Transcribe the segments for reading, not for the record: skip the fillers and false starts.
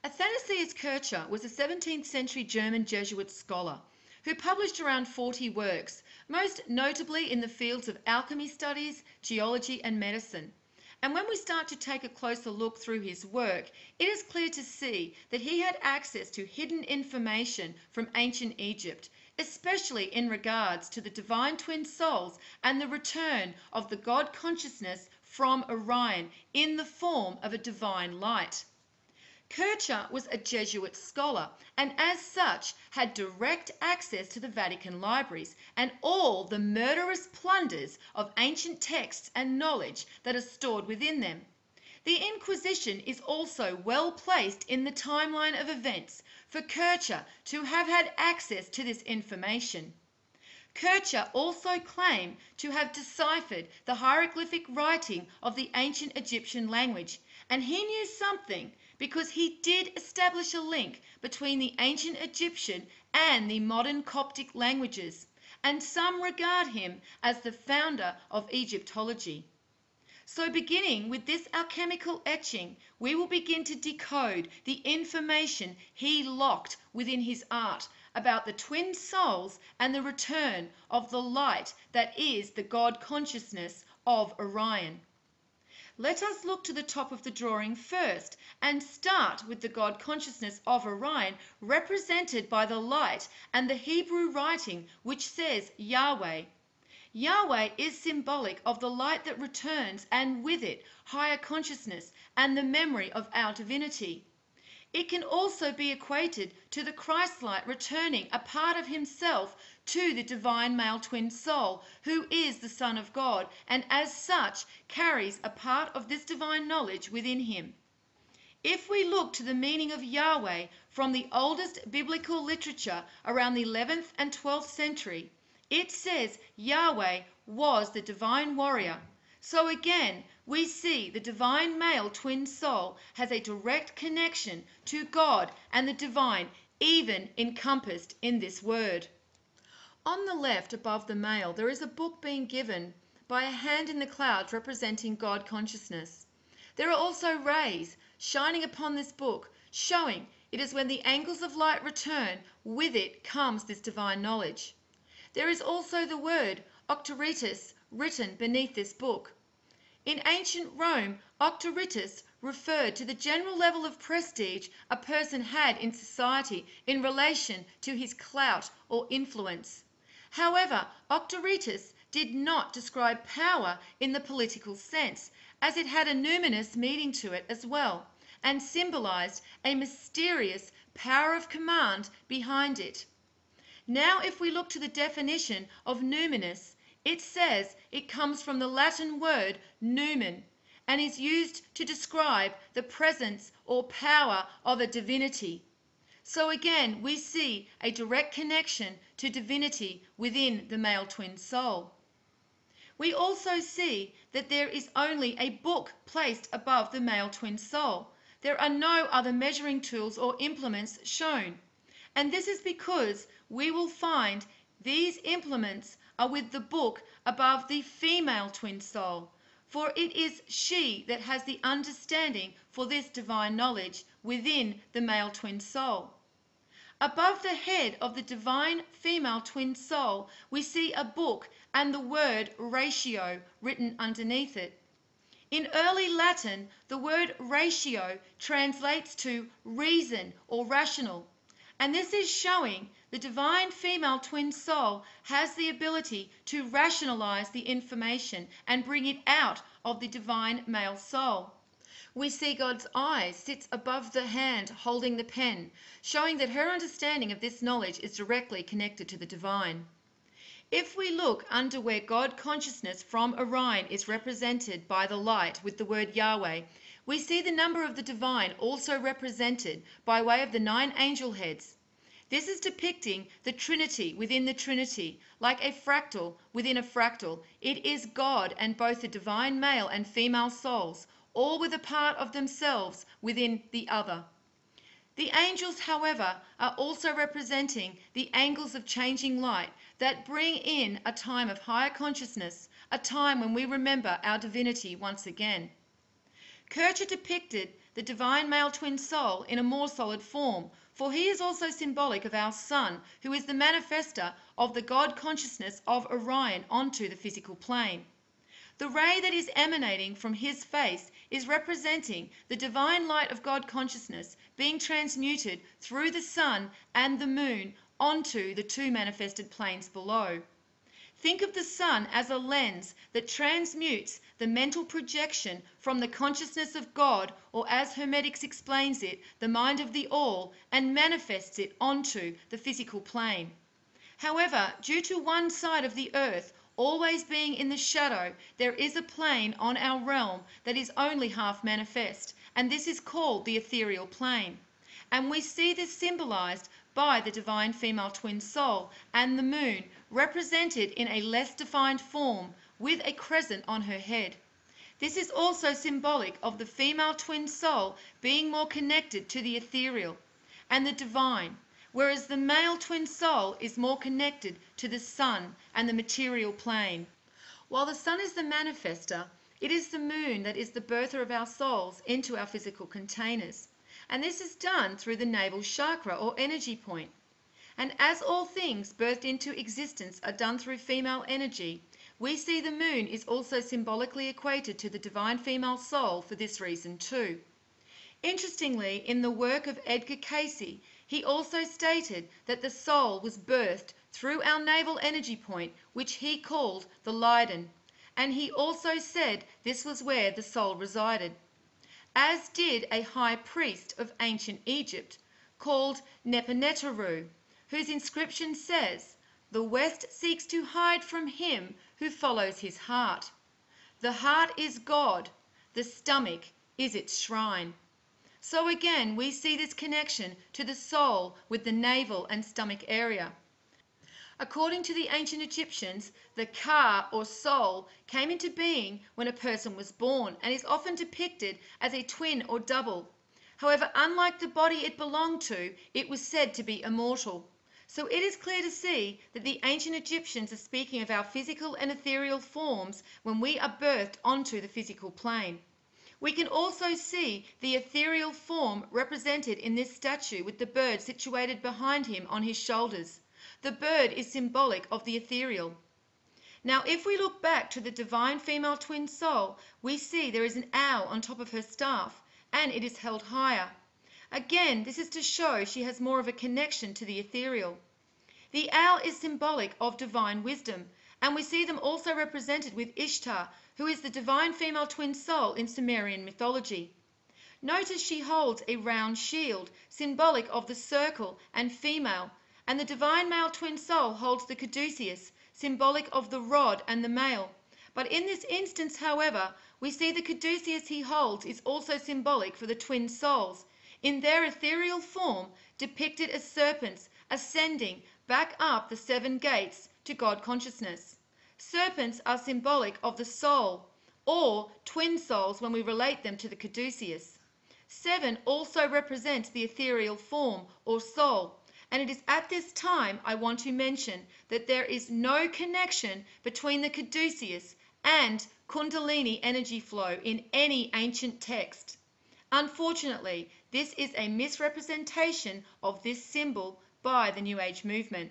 Athanasius Kircher was a 17th century German Jesuit scholar who published around 40 works, most notably in the fields of alchemy studies, geology and medicine. And when we start to take a closer look through his work, it is clear to see that he had access to hidden information from ancient Egypt, especially in regards to the divine twin souls and the return of the God consciousness from Orion in the form of a divine light. Kircher was a Jesuit scholar and as such had direct access to the Vatican libraries and all the murderous plunders of ancient texts and knowledge that are stored within them. The Inquisition is also well placed in the timeline of events for Kircher to have had access to this information. Kircher also claimed to have deciphered the hieroglyphic writing of the ancient Egyptian language, and he knew something because he did establish a link between the ancient Egyptian and the modern Coptic languages, and some regard him as the founder of Egyptology. So beginning with this alchemical etching, we will begin to decode the information he locked within his art about the twin souls and the return of the light that is the God consciousness of Orion. Let us look to the top of the drawing first and start with the God consciousness of Orion represented by the light and the Hebrew writing which says Yahweh. Yahweh is symbolic of the light that returns and with it higher consciousness and the memory of our divinity. It can also be equated to the Christ light returning a part of himself to the divine male twin soul, who is the Son of God, and as such carries a part of this divine knowledge within him. If we look to the meaning of Yahweh from the oldest biblical literature around the 11th and 12th century, it says Yahweh was the divine warrior. So again, we see the divine male twin soul has a direct connection to God and the divine, even encompassed in this word. On the left above the male, there is a book being given by a hand in the clouds representing God consciousness. There are also rays shining upon this book, showing it is when the angles of light return, with it comes this divine knowledge. There is also the word octoritas written beneath this book. In ancient Rome, octoritas referred to the general level of prestige a person had in society in relation to his clout or influence. However, octoritas did not describe power in the political sense, as it had a numinous meaning to it as well, and symbolized a mysterious power of command behind it. Now if we look to the definition of numinous, it says it comes from the Latin word numen and is used to describe the presence or power of a divinity. So again, we see a direct connection to divinity within the male twin soul. We also see that there is only a book placed above the male twin soul. There are no other measuring tools or implements shown. And this is because we will find these implements are with the book above the female twin soul, for it is she that has the understanding for this divine knowledge within the male twin soul. Above the head of the divine female twin soul, we see a book and the word ratio written underneath it. In early Latin, the word ratio translates to reason or rational. And this is showing the divine female twin soul has the ability to rationalize the information and bring it out of the divine male soul. We see God's eye sits above the hand holding the pen, showing that her understanding of this knowledge is directly connected to the divine. If we look under where God consciousness from Orion is represented by the light with the word Yahweh, we see the number of the divine also represented by way of the 9 angel heads. This is depicting the Trinity within the Trinity, like a fractal within a fractal. It is God and both the divine male and female souls, all with a part of themselves within the other. The angels, however, are also representing the angles of changing light that bring in a time of higher consciousness, a time when we remember our divinity once again. Kircher depicted the divine male twin soul in a more solid form, for he is also symbolic of our sun, who is the manifester of the God consciousness of Orion onto the physical plane. The ray that is emanating from his face is representing the divine light of God consciousness being transmuted through the sun and the moon onto the two manifested planes below. Think of the sun as a lens that transmutes the mental projection from the consciousness of God, or as Hermetics explains it, the mind of the all, and manifests it onto the physical plane. However, due to one side of the earth always being in the shadow, there is a plane on our realm that is only half manifest, and this is called the ethereal plane. And we see this symbolized by the divine female twin soul and the moon, represented in a less defined form with a crescent on her head. This is also symbolic of the female twin soul being more connected to the ethereal and the divine, whereas the male twin soul is more connected to the sun and the material plane. While the sun is the manifester, it is the moon that is the birther of our souls into our physical containers. And this is done through the navel chakra or energy point. And as all things birthed into existence are done through female energy, we see the moon is also symbolically equated to the divine female soul for this reason too. Interestingly, in the work of Edgar Cayce, he also stated that the soul was birthed through our navel energy point, which he called the Leiden, and he also said this was where the soul resided, as did a high priest of ancient Egypt called Nepaneteru, whose inscription says, "The West seeks to hide from him who follows his heart. The heart is God, the stomach is its shrine." So again, we see this connection to the soul with the navel and stomach area. According to the ancient Egyptians, the ka, or soul, came into being when a person was born and is often depicted as a twin or double. However, unlike the body it belonged to, it was said to be immortal. So it is clear to see that the ancient Egyptians are speaking of our physical and ethereal forms when we are birthed onto the physical plane. We can also see the ethereal form represented in this statue with the bird situated behind him on his shoulders. The bird is symbolic of the ethereal. Now, if we look back to the divine female twin soul, we see there is an owl on top of her staff, and it is held higher. Again, this is to show she has more of a connection to the ethereal. The owl is symbolic of divine wisdom, and we see them also represented with Ishtar, who is the divine female twin soul in Sumerian mythology. Notice she holds a round shield, symbolic of the circle and female, and the divine male twin soul holds the caduceus, symbolic of the rod and the male. But in this instance, however, we see the caduceus he holds is also symbolic for the twin souls, in their ethereal form depicted as serpents ascending back up the seven gates to God consciousness. Serpents are symbolic of the soul, or twin souls when we relate them to the caduceus. 7 also represents the ethereal form, or soul, and it is at this time I want to mention that there is no connection between the caduceus and Kundalini energy flow in any ancient text. Unfortunately, this is a misrepresentation of this symbol by the New Age movement.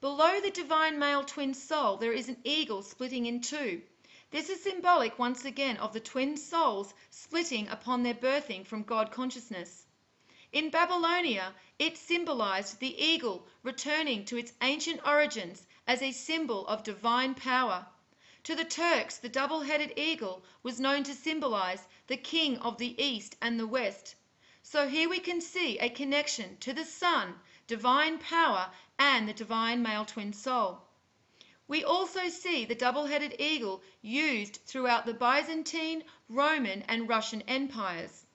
Below the divine male twin soul, there is an eagle splitting in two. This is symbolic once again of the twin souls splitting upon their birthing from God consciousness. In Babylonia, it symbolized the eagle returning to its ancient origins as a symbol of divine power. To the Turks, the double-headed eagle was known to symbolize the king of the East and the West. So here we can see a connection to the sun, divine power, and the divine male twin soul. We also see the double-headed eagle used throughout the Byzantine, Roman, and Russian empires.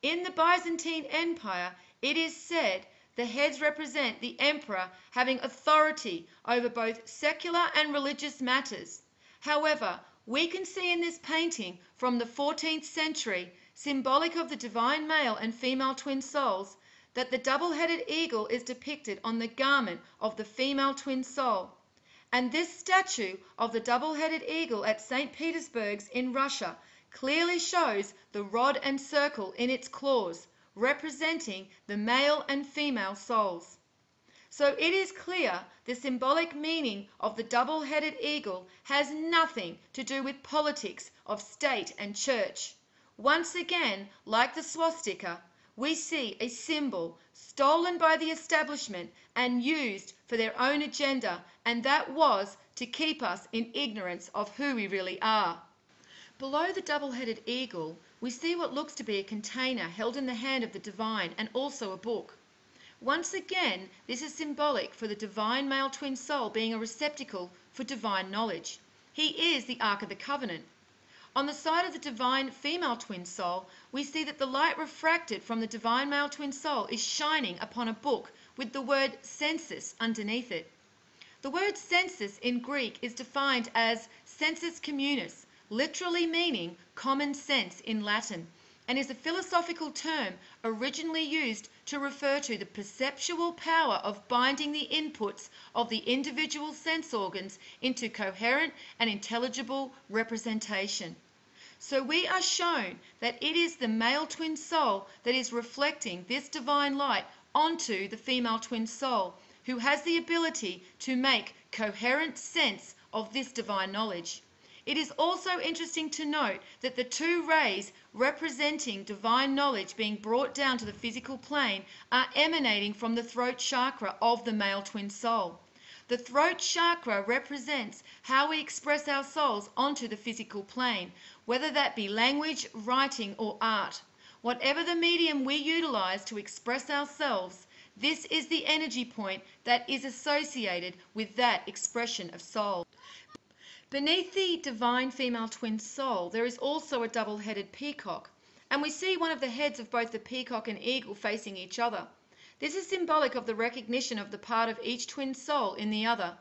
In the Byzantine Empire, it is said the heads represent the emperor having authority over both secular and religious matters. However, we can see in this painting from the 14th century, symbolic of the divine male and female twin souls, that the double-headed eagle is depicted on the garment of the female twin soul. And this statue of the double-headed eagle at St. Petersburg's in Russia clearly shows the rod and circle in its claws, representing the male and female souls. So it is clear the symbolic meaning of the double-headed eagle has nothing to do with politics of state and church. Once again, like the swastika, we see a symbol stolen by the establishment and used for their own agenda, and that was to keep us in ignorance of who we really are. Below the double-headed eagle, we see what looks to be a container held in the hand of the divine and also a book. Once again, this is symbolic for the divine male twin soul being a receptacle for divine knowledge. He is the Ark of the Covenant. On the side of the divine female twin soul, we see that the light refracted from the divine male twin soul is shining upon a book with the word sensus underneath it. The word sensus in Greek is defined as sensus communis, literally meaning common sense in Latin, and is a philosophical term originally used to refer to the perceptual power of binding the inputs of the individual sense organs into coherent and intelligible representation. So we are shown that it is the male twin soul that is reflecting this divine light onto the female twin soul, who has the ability to make coherent sense of this divine knowledge. It is also interesting to note that the two rays representing divine knowledge being brought down to the physical plane are emanating from the throat chakra of the male twin soul. The throat chakra represents how we express our souls onto the physical plane, whether that be language, writing, or art. Whatever the medium we utilize to express ourselves, this is the energy point that is associated with that expression of soul. Beneath the divine female twin soul, there is also a double-headed peacock, and we see one of the heads of both the peacock and eagle facing each other. This is symbolic of the recognition of the part of each twin soul in the other.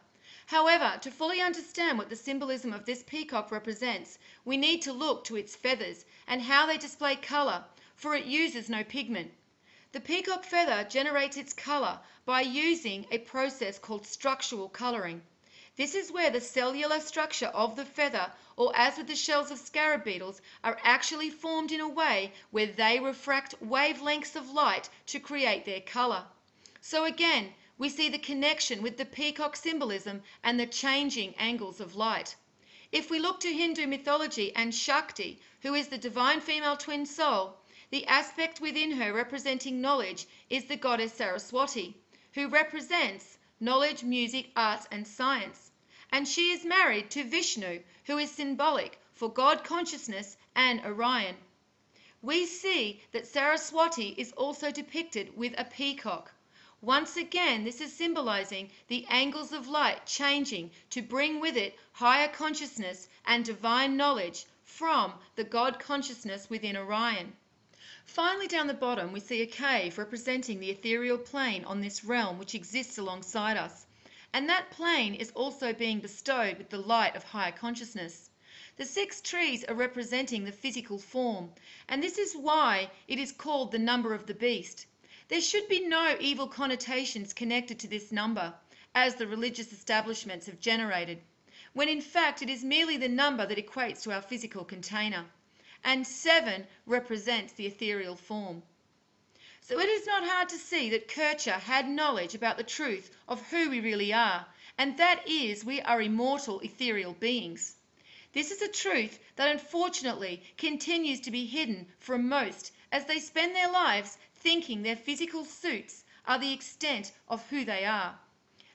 However, to fully understand what the symbolism of this peacock represents, we need to look to its feathers and how they display color, for it uses no pigment. The peacock feather generates its color by using a process called structural coloring. This is where the cellular structure of the feather, or as with the shells of scarab beetles, are actually formed in a way where they refract wavelengths of light to create their color. So again, we see the connection with the peacock symbolism and the changing angles of light. If we look to Hindu mythology and Shakti, who is the divine female twin soul, the aspect within her representing knowledge is the goddess Saraswati, who represents knowledge, music, arts, and science. And she is married to Vishnu, who is symbolic for God consciousness and Orion. We see that Saraswati is also depicted with a peacock. Once again, this is symbolizing the angles of light changing to bring with it higher consciousness and divine knowledge from the God consciousness within Orion. Finally, down the bottom, we see a cave representing the ethereal plane on this realm which exists alongside us. And that plane is also being bestowed with the light of higher consciousness. The 6 trees are representing the physical form, and this is why it is called the number of the beast. There should be no evil connotations connected to this number, as the religious establishments have generated, when in fact it is merely the number that equates to our physical container. And 7 represents the ethereal form. So it is not hard to see that Kircher had knowledge about the truth of who we really are, and that is we are immortal ethereal beings. This is a truth that unfortunately continues to be hidden from most, as they spend their lives thinking their physical suits are the extent of who they are.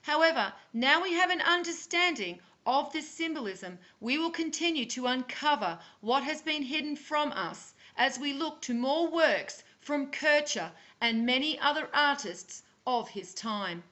However, now we have an understanding of this symbolism, we will continue to uncover what has been hidden from us as we look to more works from Kircher and many other artists of his time.